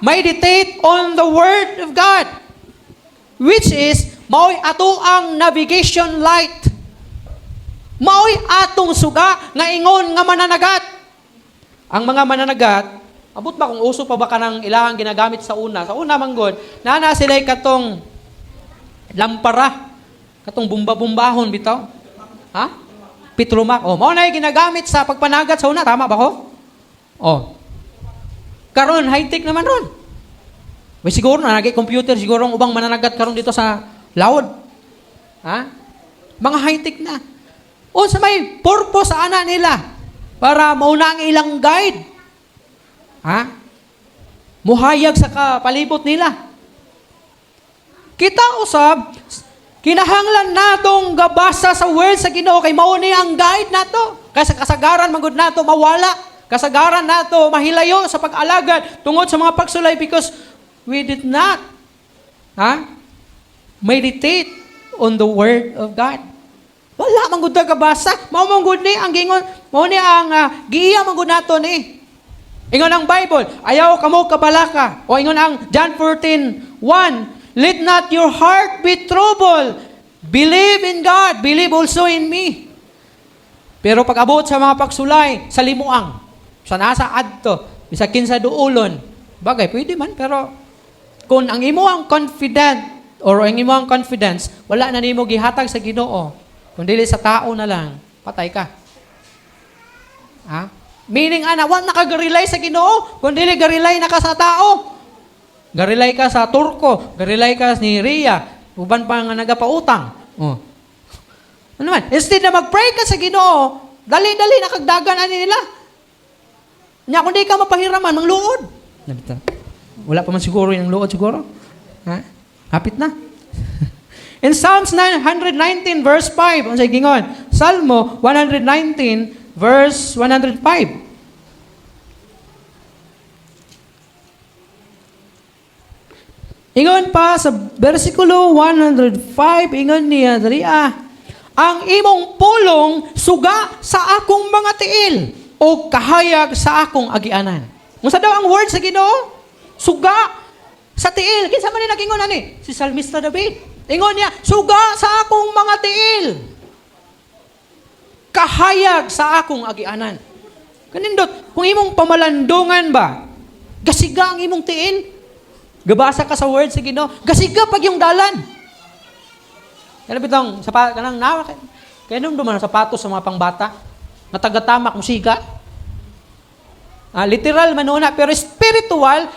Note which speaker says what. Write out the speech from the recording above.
Speaker 1: meditate on the Word of God, which is mao'y ato ang navigation light. Mao'y atong suga nga ingon nga mananagat. Ang mga mananagat, abot ba kung uso pa ba ka ng ilahang ginagamit sa una? Sa una manggod, nana sila'y katong lampara, katong bumba-bumbahon bitaw. Ha? Pitrumak. Oh, mao na ginagamit sa pagpanagat sa una, tama ba ko? Oh. Karon high-tech naman ron. May siguro na nagay-computer siguro ang ubang mananagat karon dito sa laod. Ha? Mga high-tech na. O sa may purpose sa ana nila para mauna ang ilang guide. Ha? Muhayag sa kapalibot nila. Kita usab, kinahanglan natong gabasa sa word sa Ginoo kay mao ni ang guide nato. Kaya sa kasagaran magud nato mawala. Kasagaran nato mahilayo sa pag-alagad tungod sa mga pagsulay because we did not meditate on the Word of God. Wala man gud ka basa. Mao man gud ni ang gingon, mao ni ang giiya man gud nato ni. Ingon ang Bible, ayaw kamo kabalaka. O ingon ang John 14:1, let not your heart be troubled. Believe in God, believe also in me. Pero pag abot sa mga pagsulay, sa limuang, sa nasa adto, bisa kinsa duulon, bagay pwede man, pero kung ang imo ang confident or ang imo ang confidence, wala na nimo gihatag sa Ginoo, kung dili sa tao na lang, patay ka. Ha? Meaning ana, wala naka-rely sa Ginoo, kung dili ga-rely na ka sa tao. Ga-rely ka sa Turko, ga-rely ka ni Ria, uban pa nga nagapautang. Oh. Ano man? Instead na mag-pray ka sa Ginoo, dali-dali nakagdagan ani nila. Nya kung di ka mapahiraman, mangluod. Wala pa man siguro yung luod siguro. Ha? Hapit na. In Psalms 119 verse 5, ang say gingon, Salmo 119 verse 105. Ingon pa sa versikulo 105, ingon niya, ang imong pulong suga sa akong mga tiil o kahayag sa akong agianan. Unsa daw ang word sa Ginoo? Suga sa tiil. Kinsa man ni nagingon ani? Si Salmista David. Ingon niya, suga sa akong mga tiil. Kahayag sa akong agianan. Kanindot, kung imong pamalandungan ba, gasiga ang imong tiil. Gabasa ka sa word sa Ginoo, gasiga pag yung dalan. Kaya bitong kanang nawa kaya nung duman sapatos sa mga pangbata. Natagatamak musiga. Literal manuna, pero spiritual,